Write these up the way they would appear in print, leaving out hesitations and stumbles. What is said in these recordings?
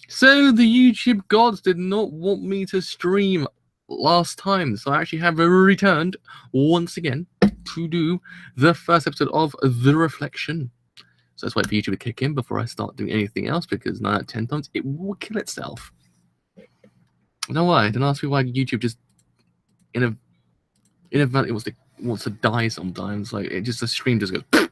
So the YouTube gods did not want me to stream last time, so I actually have returned once again to do the first episode of The Reflection. So let's wait for YouTube to kick in before I start doing anything else, because 9 out of 10 times it will kill itself. No why? Don't ask me why YouTube just inadvertently wants to die sometimes. Like it just the stream just goes. I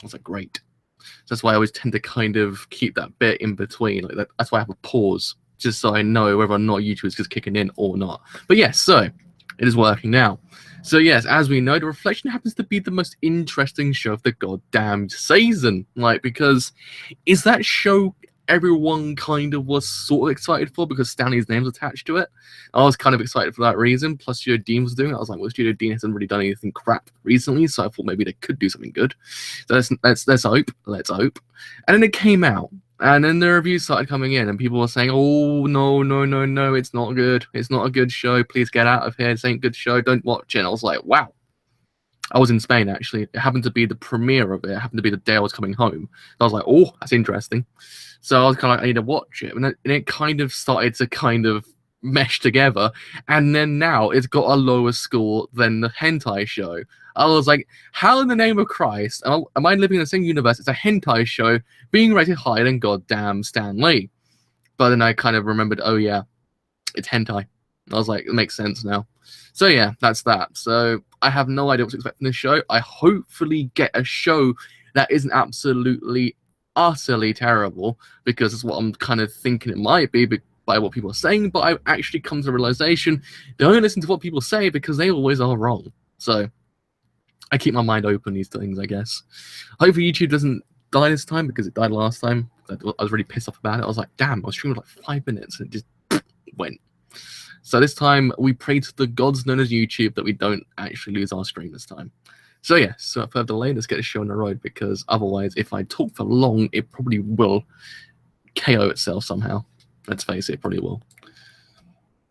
was like, great. So that's why I always tend to kind of keep that bit in between. Like that's why I have a pause, just so I know whether or not YouTube is just kicking in or not. But yes, so it is working now. So yes, as we know, The Reflection happens to be the most interesting show of the goddamn season. Like, because is that show everyone kind of was sort of excited for because Stanley's name's attached to it. I was kind of excited for that reason. Plus, Studio Dean was doing it. I was like, well, Studio Dean hasn't really done anything crap recently, so I thought maybe they could do something good. So let's hope. Let's hope. And then it came out, and then the reviews started coming in, and people were saying, "Oh no, no, no, no! It's not good. It's not a good show. Please get out of here. This ain't a good show. Don't watch it." And I was like, "Wow." I was in Spain actually. It happened to be the premiere of it. It happened to be the day I was coming home. So I was like, "Oh, that's interesting." So I was kind of like, I need to watch it, and it kind of started to kind of mesh together. And then now it's got a lower score than the hentai show. I was like, how in the name of Christ am I living in the same universe? It's a hentai show being rated higher than goddamn Stan Lee. But then I kind of remembered, oh yeah, it's hentai. I was like, it makes sense now. So yeah, that's that. So I have no idea what to expect from this show. I hopefully get a show that isn't absolutely utterly terrible, because it's what I'm kind of thinking it might be by what people are saying. But I've actually come to the realization they only listen to what people say because they always are wrong. So I keep my mind open these things, I guess. Hopefully YouTube doesn't die this time, because it died last time. I was really pissed off about it. I was like, damn, I was streaming like 5 minutes and it just went. So this time we pray to the gods known as YouTube that we don't actually lose our stream this time. So yeah, so without further delay, let's get the show on the road, because otherwise, if I talk for long, it probably will KO itself somehow. Let's face it, it probably will.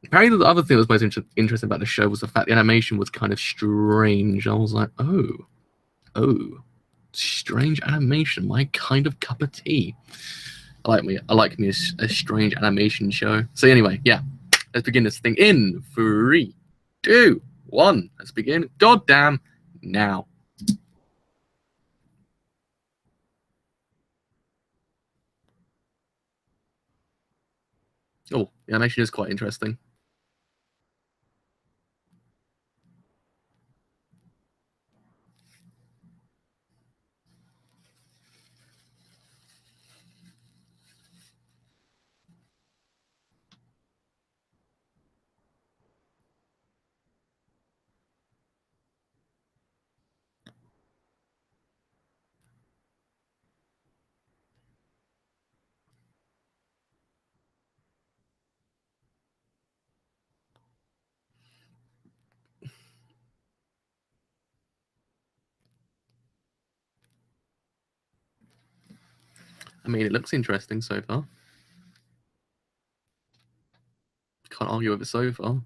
Apparently, the other thing that was most interesting about the show was the fact the animation was kind of strange. I was like, oh, strange animation, my kind of cup of tea. I like me a strange animation show. So anyway, yeah, let's begin this thing in 3, 2, 1. Let's begin. Goddamn now. Oh, the animation is quite interesting. I mean, it looks interesting so far. Can't argue with it so far.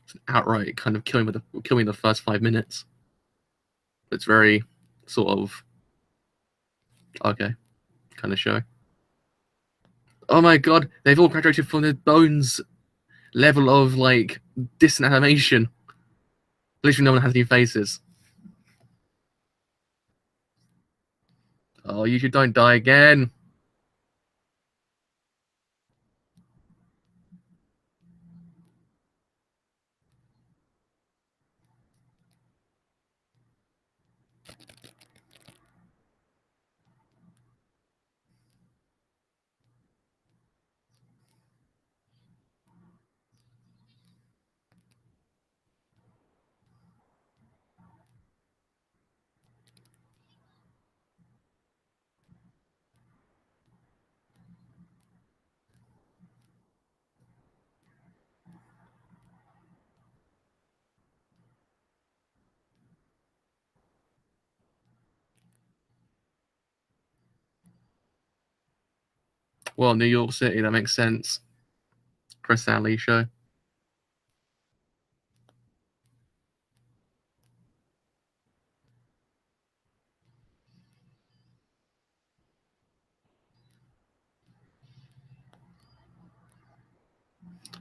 It's an outright kind of killing me the first 5 minutes. It's very sort of okay kind of show. Oh my god, they've all graduated from the Bones level of like distant animation. Literally, no one has any faces. Oh, you should don't die again. Well, New York City, that makes sense. Chris Stanley show.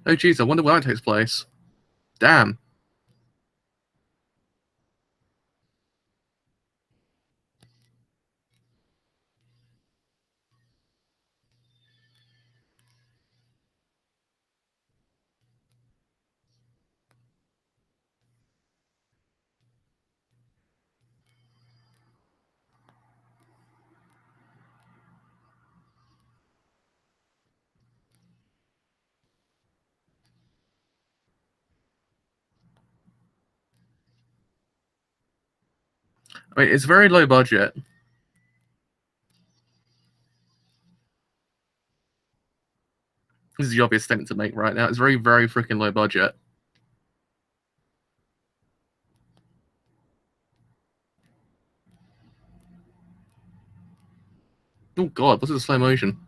Oh jeez, I wonder where that takes place. Damn. I mean, it's very low budget. This is the obvious statement to make right now. It's very, very freaking low budget. Oh god, what's the slow motion?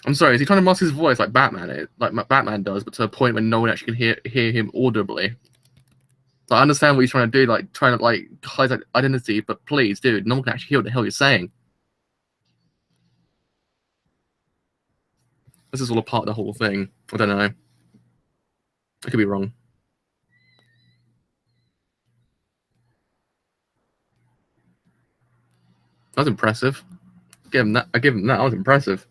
I'm sorry, is he trying to mask his voice like Batman does, but to a point where no one actually can hear him audibly? So I understand what he's trying to do, like trying to like hide that identity, but please, dude, no one can actually hear what the hell you're saying. This is all a part of the whole thing. I don't know. I could be wrong. That was impressive. Give him that. I give him that. That was impressive.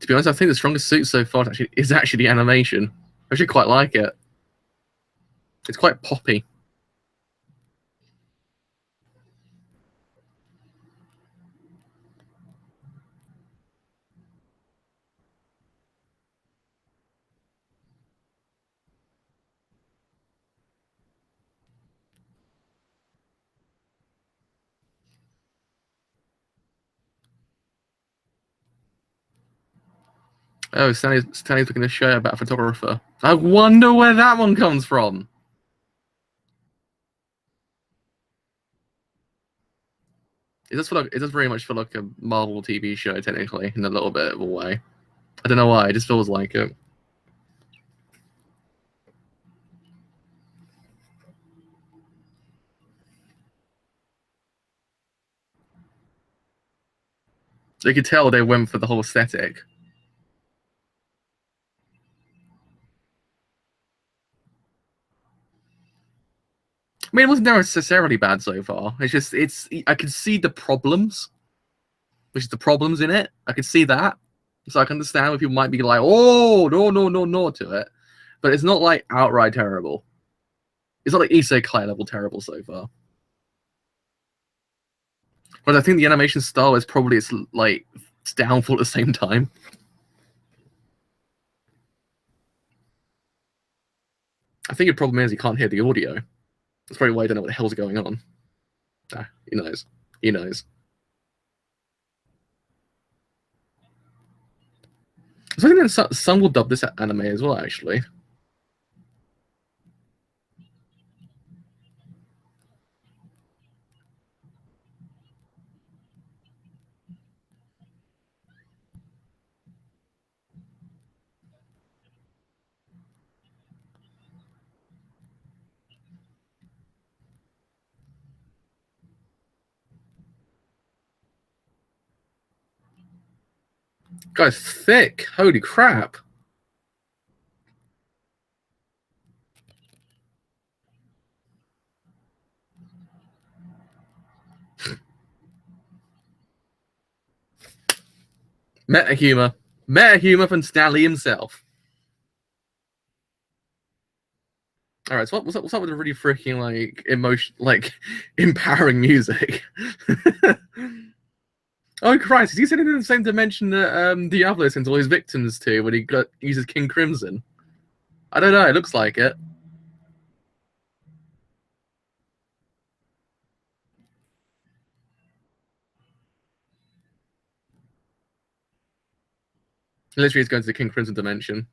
To be honest, I think the strongest suit so far is actually the animation. I actually quite like it. It's quite poppy. Oh, Stanley's looking to show about a photographer. I wonder where that one comes from. It does very much feel like a Marvel TV show, technically, in a little bit of a way. I don't know why. It just feels like it. You could tell they went for the whole aesthetic. I mean, it wasn't necessarily bad so far. I can see the problems, which is the problems in it. I can see that, so I can understand why people might be like, "Oh, no, no, no, no," to it, but it's not like outright terrible. It's not like isekai level terrible so far. But I think the animation style is probably its downfall at the same time. I think the problem is you can't hear the audio. That's probably why I don't know what the hell's going on. Ah, he knows. He knows. So I think that some will dub this anime as well, actually. Guy's thick. Holy crap. Meta humor. Meta humor from Stanley himself. All right, so what's up with the really freaking empowering music? Oh Christ, is he sitting in the same dimension that Diablo sends all his victims to when uses King Crimson? I don't know. It looks like it. Literally, he's going to the King Crimson dimension.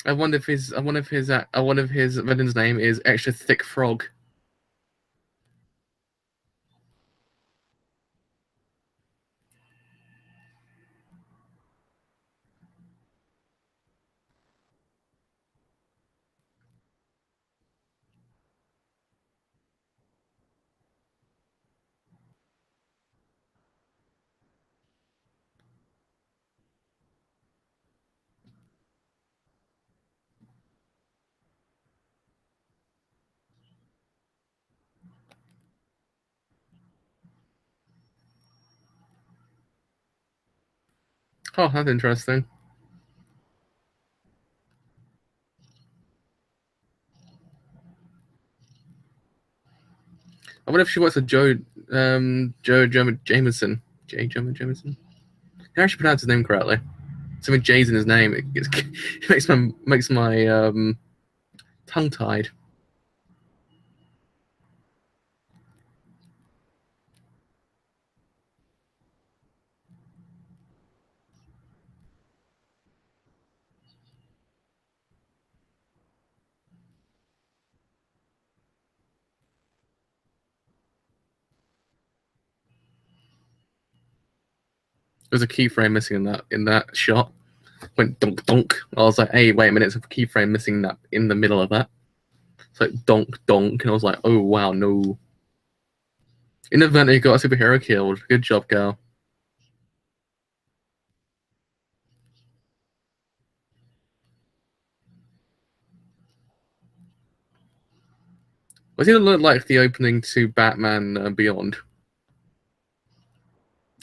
I wonder if his villain's name is Extra Thick Frog. Oh, that's interesting. I wonder if she works with Joe Jameson. J. Jameson. I actually pronounce his name correctly. Something J's in his name. It makes my tongue tied. There's a keyframe missing in that shot. Went donk donk. I was like, hey, wait a minute, there's a keyframe missing that in the middle of that. It's like donk donk, and I was like, oh wow, no. Inadvertently you got a superhero killed. Good job, girl. What's it gonna look like the opening to Batman Beyond?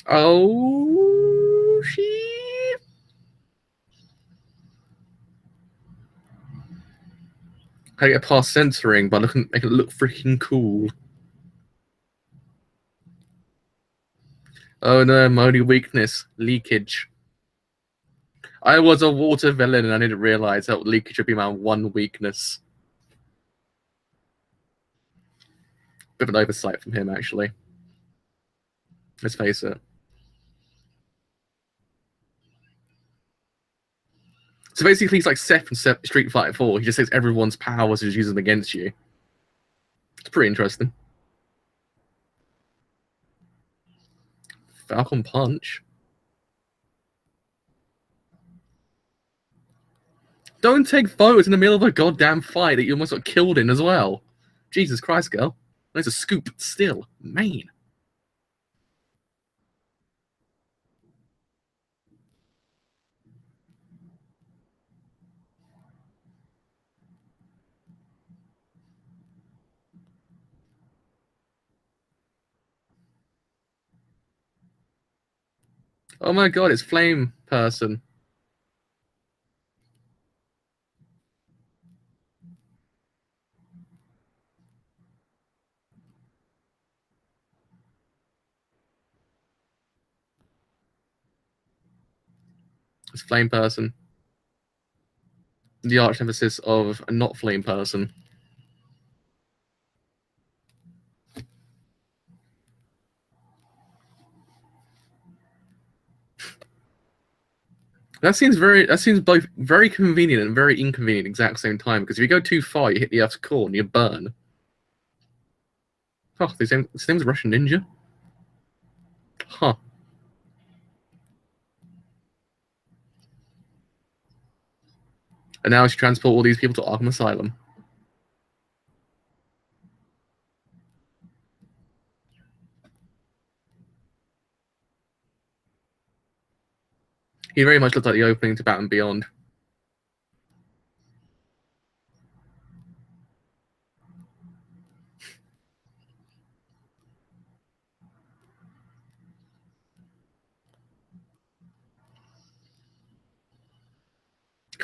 Oh shit! How to get past censoring by make it look freaking cool. Oh no, my only weakness, leakage. I was a water villain and I didn't realize that leakage would be my one weakness. Bit of an oversight from him, actually. Let's face it. So basically, he's like Seth from Street Fighter 4. He just takes everyone's powers and uses them against you. It's pretty interesting. Falcon Punch. Don't take photos in the middle of a goddamn fight that you almost got killed in as well. Jesus Christ, girl. There's a scoop still. Man. Oh my god, it's Flame Person. It's Flame Person. The arch nemesis of a not Flame Person. That seems both very convenient and very inconvenient at the exact same time, because if you go too far, you hit the Earth's core and you burn. Oh, his name's Russian Ninja? Huh. And now she transport all these people to Arkham Asylum. He very much looked like the opening to Batman Beyond.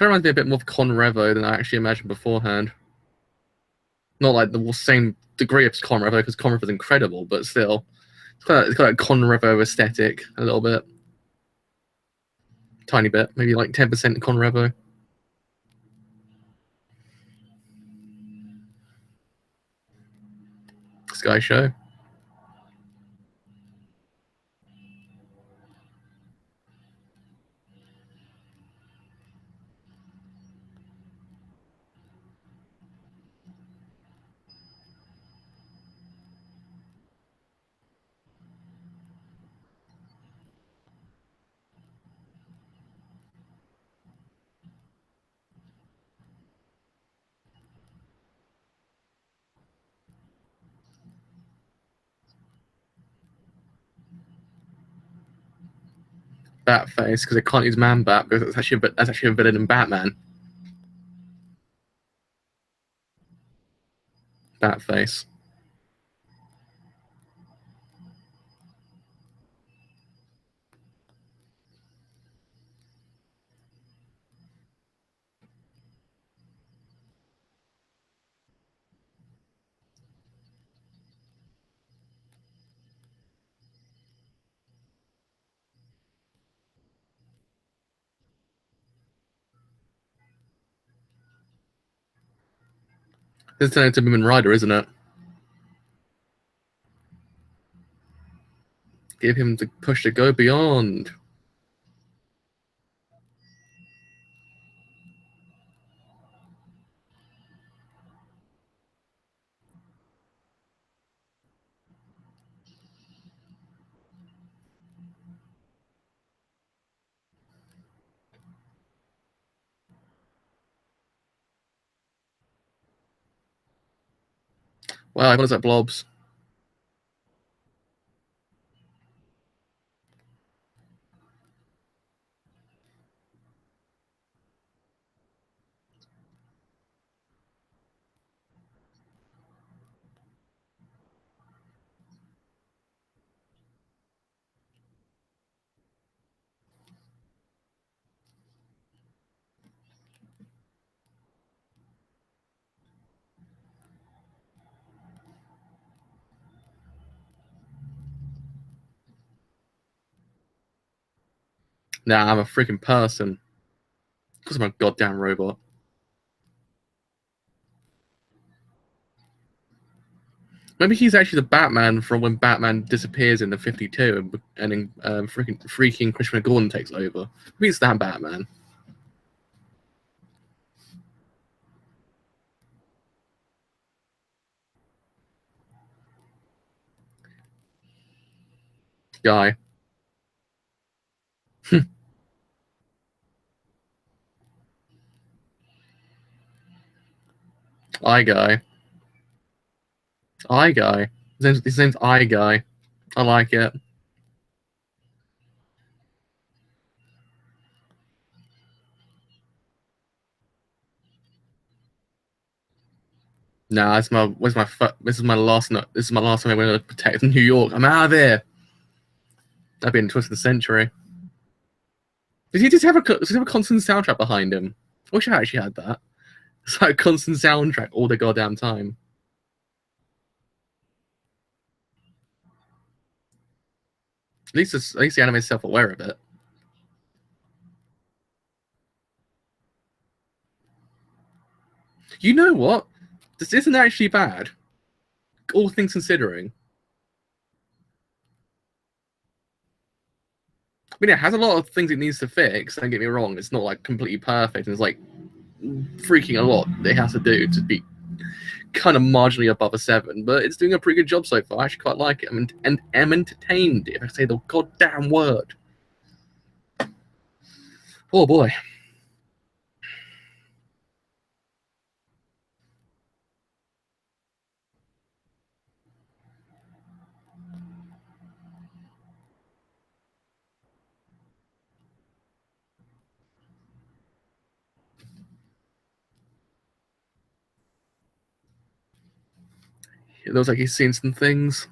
Kind of reminds me a bit more of Conrevo than I actually imagined beforehand. Not like the same degree of Conrevo, because Conrevo is incredible, but still, it's got a Conrevo aesthetic a little bit, tiny bit, maybe like 10% Conrevo. Sky Show. Bat face, because it can't use Man Bat because that's actually a villain in Batman. Bat face. This is to Women Rider, isn't it? Give him the push to go beyond. Wow, everyone's like blobs. Nah, I'm a freaking person. Because I'm a goddamn robot. Maybe he's actually the Batman from when Batman disappears in the 52 and then freaking Christopher Gordon takes over. Maybe it's that Batman. Guy. I Guy. I Guy. His name's I Guy. I like it. Nah, this is my last note. This is my last time I'm going to protect New York. I'm out of here. That'd be in the twist of the century. Does he just have a constant soundtrack behind him? I wish I actually had that. It's like a constant soundtrack all the goddamn time. At least the anime is self-aware of it. You know what? This isn't actually bad, all things considering. I mean, it has a lot of things it needs to fix. Don't get me wrong; it's not like completely perfect. And it's like freaking a lot it has to do to be kind of marginally above a 7. But it's doing a pretty good job so far. I actually quite like it. And am entertained, if I say the goddamn word. Oh boy. It looks like he's seen some things.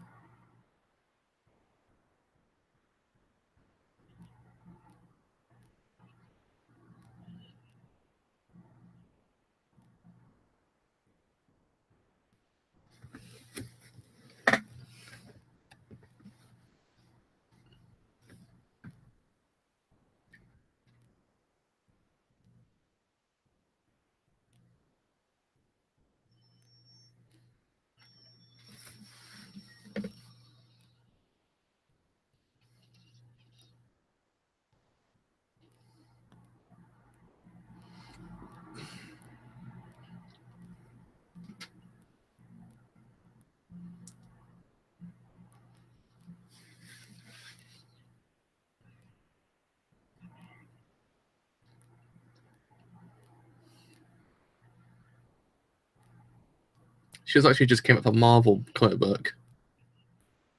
She was actually just came up with a Marvel comic book.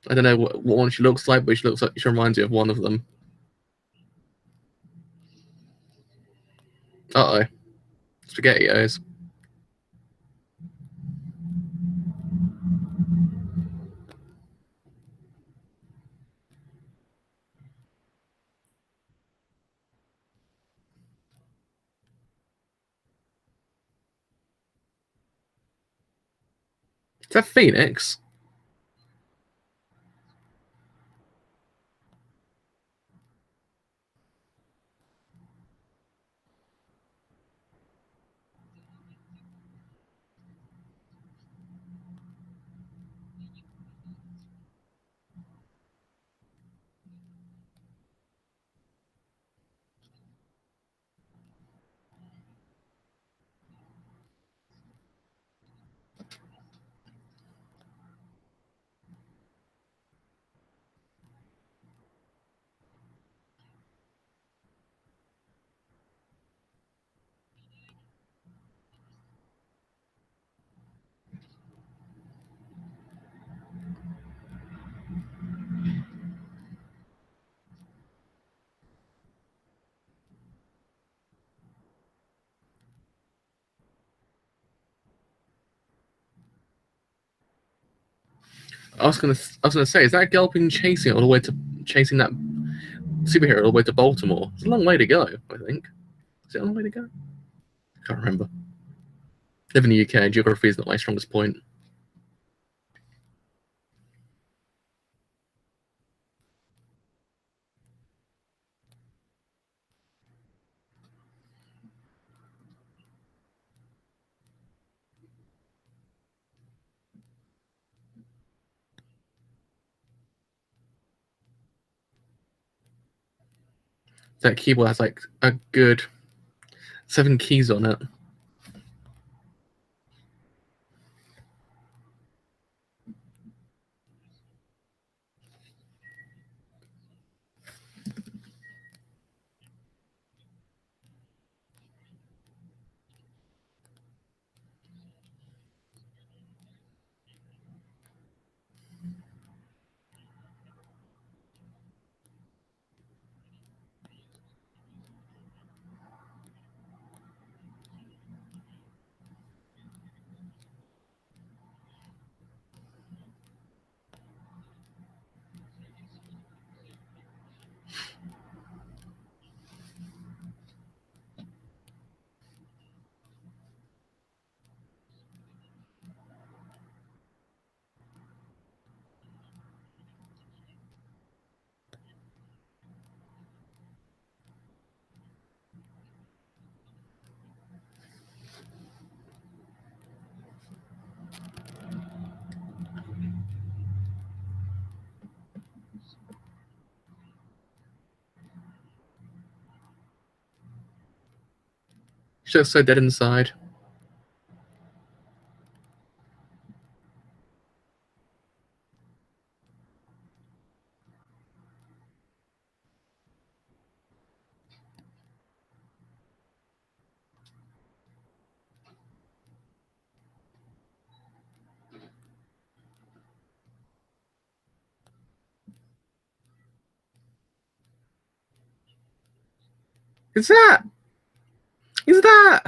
I don't know what one she looks like, but she looks like she reminds you of one of them. Uh oh, SpaghettiOs. Is that Phoenix? I was gonna say, is that girl been chasing all the way to chasing that superhero all the way to Baltimore? It's a long way to go. I think. Is it a long way to go? I can't remember. I live in the UK. Geography is not my strongest point. That keyboard has like a good 7 keys on it. She looks so dead inside. Is that? Is that?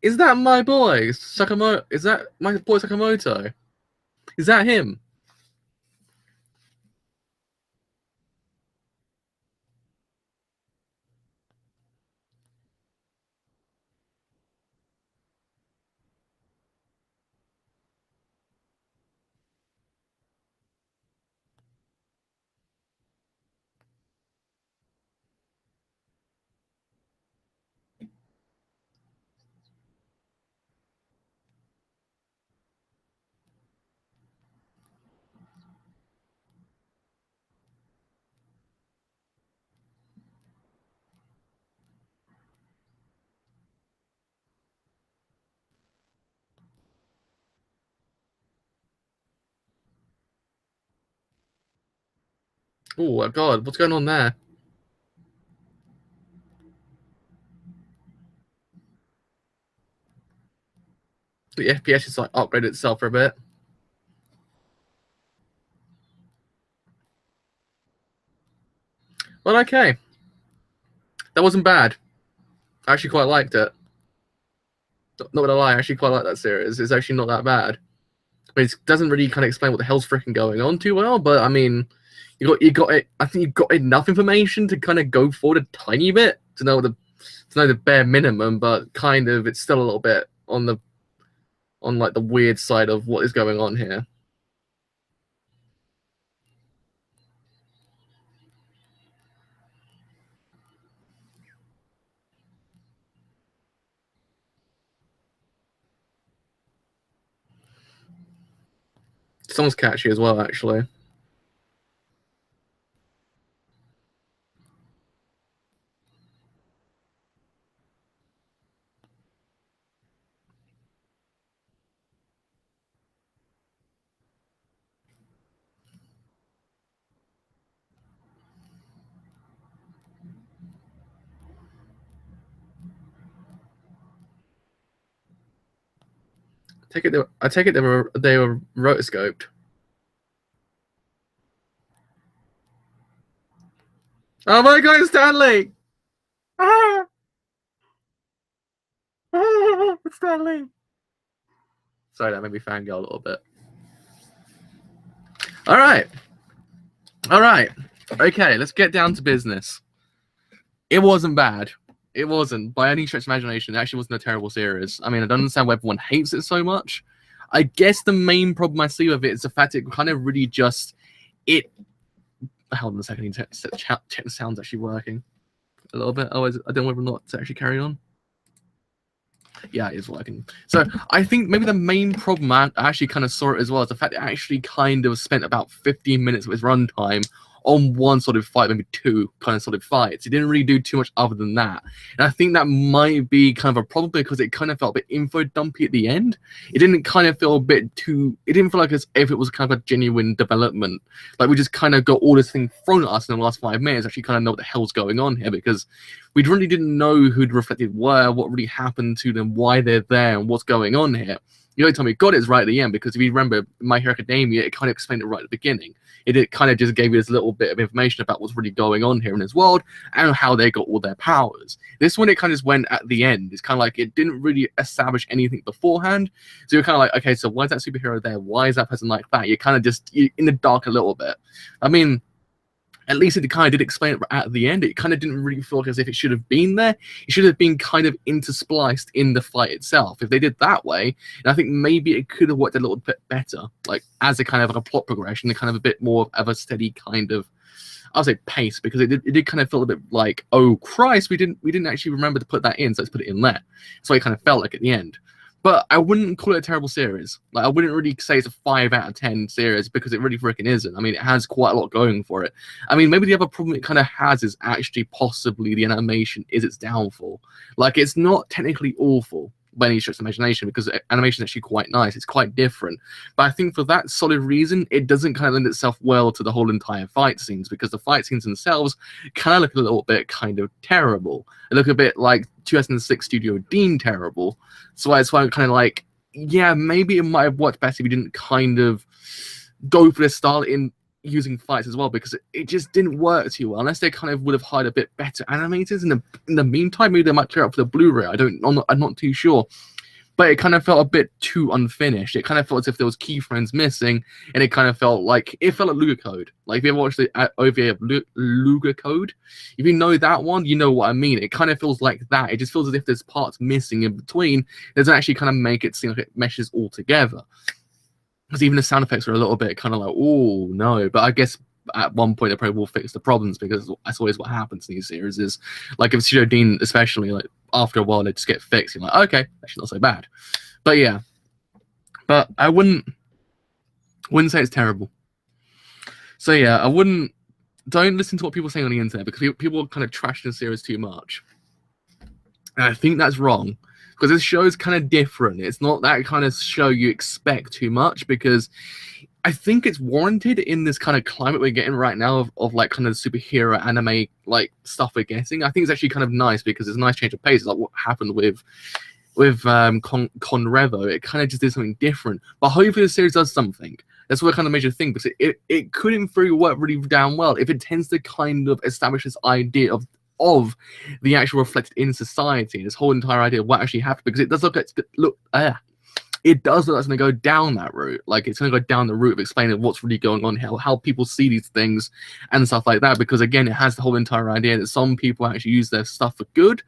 Is that my boy Sakamoto? Is that my boy Sakamoto? Is that him? Oh my god, what's going on there? the FPS just like upgraded itself for a bit. Well, okay. That wasn't bad. I actually quite liked it. Not gonna lie, I actually quite like that series. It's actually not that bad. I mean, it doesn't really kind of explain what the hell's freaking going on too well, but I mean, you got it. I think you got enough information to kind of go forward a tiny bit to know the bare minimum, but kind of it's still a little bit on like the weird side of what is going on here. Someone's catchy as well, actually. I take it they were rotoscoped. Oh my god, it's Stanley! Ah! Ah, it's Stanley! Sorry, that made me fangirl a little bit. All right. Okay, let's get down to business. It wasn't bad. It wasn't, by any stretch of imagination. It actually wasn't a terrible series. I mean, I don't understand why everyone hates it so much. I guess the main problem I see with it is the fact it kind of really just... Hold on a second, I need to check the sound's actually working a little bit. Otherwise, I don't know whether or not to actually carry on. Yeah, it is working. So I think maybe the main problem I actually kind of saw it as well is the fact it actually kind of spent about 15 minutes of its runtime on one sort of fight, maybe two kind of sort of fights. It didn't really do too much other than that. And I think that might be kind of a problem because it kind of felt a bit info dumpy at the end. It didn't kind of feel a bit too, it didn't feel like as if it was kind of a genuine development. Like we just kind of got all this thing thrown at us in the last 5 minutes, actually kind of know what the hell's going on here, because we really didn't know who'd reflected where, what really happened to them, why they're there, and what's going on here. The only time we got it is right at the end, because if you remember My Hero Academia, it kind of explained it right at the beginning. It kind of just gave you this little bit of information about what's really going on here in this world and how they got all their powers. This one, it kind of just went at the end. It's kind of like it didn't really establish anything beforehand. So you're kind of like, okay, so why is that superhero there? Why is that person like that? You're kind of just in the dark a little bit. I mean, at least it kind of did explain it at the end. It kind of didn't really feel as if it should have been there. It should have been kind of interspliced in the fight itself. If they did that way, and I think maybe it could have worked a little bit better, like as a kind of a plot progression, and kind of a bit more of a steady kind of, I'll say pace, because it did kind of feel a bit like, oh Christ, we didn't actually remember to put that in, so let's put it in there. So it kind of felt like at the end. But I wouldn't call it a terrible series. Like I wouldn't really say it's a 5 out of 10 series, because it really freaking isn't. I mean, it has quite a lot going for it. I mean, maybe the other problem it kind of has is actually possibly the animation is its downfall. Like it's not technically awful by any stretch of imagination, because animation is actually quite nice. It's quite different. But I think for that solid reason, it doesn't kind of lend itself well to the whole entire fight scenes, because the fight scenes themselves kind of look a little bit kind of terrible. They look a bit like 2006 Studio Dean terrible. So that's why I'm kind of like, yeah, maybe it might have worked better if you didn't kind of go for this style in using fights as well, because it just didn't work too well, unless they kind of would have hired a bit better animators in the meantime. Maybe they might clear up for the Blu-ray. I'm not too sure, but it kind of felt a bit too unfinished. It kind of felt as if there was keyframes missing, and it kind of felt like Luger Code. Like if you ever watched the OVA of Luger Code, if you know that one, you know what I mean. It kind of feels like that. It just feels as if there's parts missing in between. It doesn't actually kind of make it seem like it meshes all together. Because even the sound effects are a little bit kind of like, oh no. But I guess at one point they probably will fix the problems, because that's always what happens in these series. Is like if Studio Dean, especially, like after a while they just get fixed. You're like, okay, actually not so bad. But yeah, but I wouldn't say it's terrible. So yeah, don't listen to what people say on the internet, because people kind of trash the series too much, and I think that's wrong. Because this show is kind of different. It's not that kind of show you expect too much, because I think it's warranted in this kind of climate we're getting right now of like kind of superhero anime like stuff we're getting. I think it's actually kind of nice, because it's a nice change of pace. It's like what happened with Conrevo, it kind of just did something different. But hopefully the series does something. That's what kind of major thing, because it could in theory work really damn well if it tends to kind of establish this idea of the actual reflected in society, this whole entire idea of what actually happened, because it does look it does look like it's going to go down that route. Like, it's going to go down the route of explaining what's really going on, how people see these things and stuff like that. Because, again, it has the whole entire idea that some people actually use their stuff for good,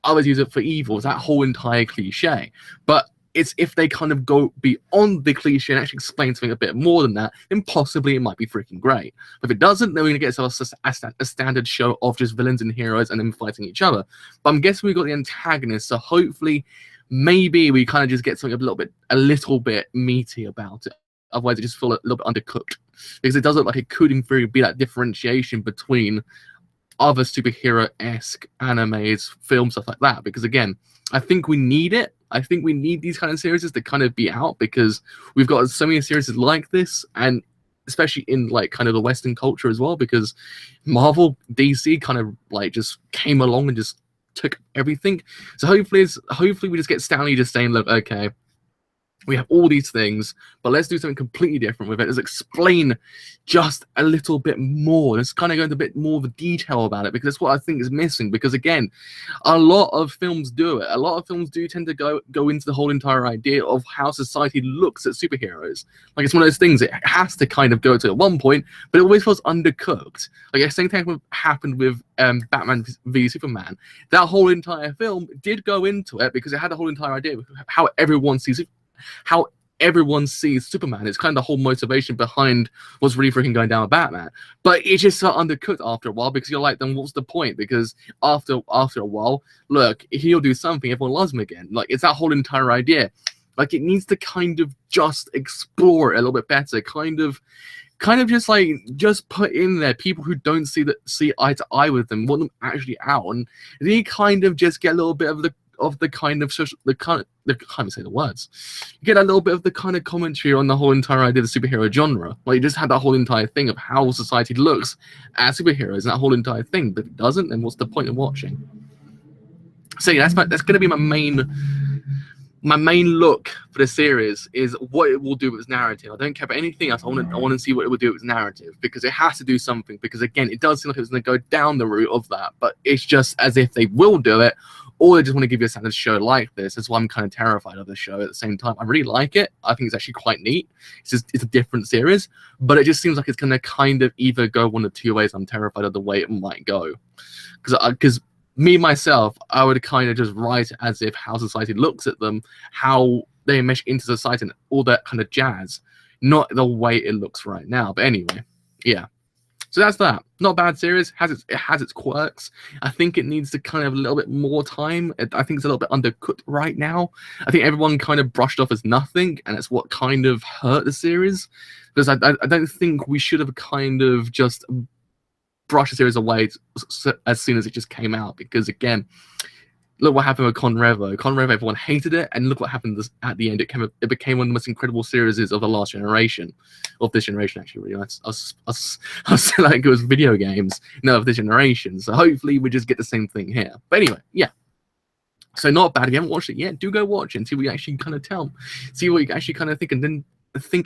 others use it for evil. It's that whole entire cliche. But it's if they kind of go beyond the cliche and actually explain something a bit more than that, then possibly it might be freaking great. But if it doesn't, then we're going to get ourselves a standard show of just villains and heroes and them fighting each other. But I'm guessing we've got the antagonist, so hopefully maybe we kind of just get something a little bit meaty about it. Otherwise, it just feels a little bit undercooked. Because it does look like it could, in theory, be that differentiation between other superhero-esque animes, films, stuff like that. Because, again, I think we need it. I think we need these kind of series to kind of be out, because we've got so many series like this, and especially in, like, kind of the Western culture as well, because Marvel, DC kind of, like, just came along and just took everything. So hopefully we just get Stanley just saying, look, okay, we have all these things, but let's do something completely different with it. Let's explain just a little bit more. Let's kind of go into a bit more of a detail about it, because that's what I think is missing. Because, again, a lot of films do it. A lot of films do tend to go into the whole entire idea of how society looks at superheroes. Like, it's one of those things, it has to kind of go to at one point, but it always feels undercooked. Like, the same thing happened with Batman v Superman. That whole entire film did go into it, because it had a whole entire idea of how everyone sees Superman. It's kind of the whole motivation behind what's really freaking going down with Batman. But it just felt undercooked after a while, because you're like, then what's the point? Because after a while, look, he'll do something, everyone loves him again. Like, it's that whole entire idea. Like, it needs to kind of just explore it a little bit better. Kind of just put in there people who don't see eye to eye with them, want them actually out, and then you kind of just get a little bit of the kind of social, I can't even say the words. You get a little bit of the kind of commentary on the whole entire idea of the superhero genre. Like, you just had that whole entire thing of how society looks at superheroes, and that whole entire thing. But if it doesn't, then what's the point of watching? So yeah, that's going to be my main look for the series, is what it will do with its narrative. I don't care about anything else. I want to see what it will do with its narrative, because it has to do something. Because, again, it does seem like it's going to go down the route of that, but it's just as if they will do it, or they just want to give you a standard show like this. That's why I'm kind of terrified of the show at the same time. I really like it. I think it's actually quite neat. It's a different series, but it just seems like it's going to kind of either go one of two ways. I'm terrified of the way it might go. Because me, myself, I would kind of just write it as if how society looks at them, how they mesh into society, and all that kind of jazz, not the way it looks right now. But anyway, yeah. So that's that. Not a bad series. It has its quirks. I think it needs to kind of a little bit more time. I think it's a little bit undercooked right now. I think everyone kind of brushed off as nothing, and that's what kind of hurt the series. Because I don't think we should have kind of just brushed the series away as soon as it just came out. Because, again, look what happened with Conrevo. Conrevo, everyone hated it, and look what happened at the end. It became one of the most incredible series of the last generation. Of this generation, actually, really. I was like, it was video games. No, of this generation. So hopefully we just get the same thing here. But anyway, yeah. So not bad. If you haven't watched it yet, do go watch it and see what you actually kind of tell. See what you actually kind of think,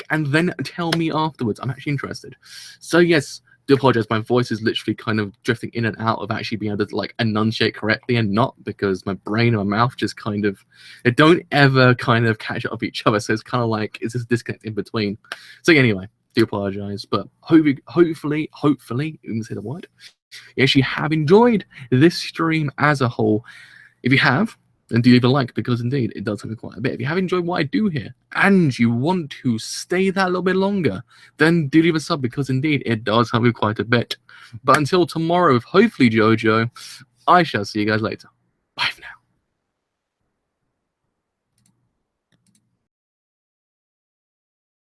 and then tell me afterwards. I'm actually interested. So yes, do apologize. My voice is literally kind of drifting in and out of actually being able to, like, enunciate correctly, and not, because my brain and my mouth just kind of, they don't ever kind of catch up with each other. So it's kind of like, it's this disconnect in between. So anyway, do apologize, but hopefully, you can say the word, you actually have enjoyed this stream as a whole. If you have, then do leave a like, because indeed it does help me quite a bit. If you have enjoyed what I do here and you want to stay that a little bit longer, then do leave a sub, because indeed it does help me quite a bit. But until tomorrow, hopefully, Jojo, I shall see you guys later. Bye for now.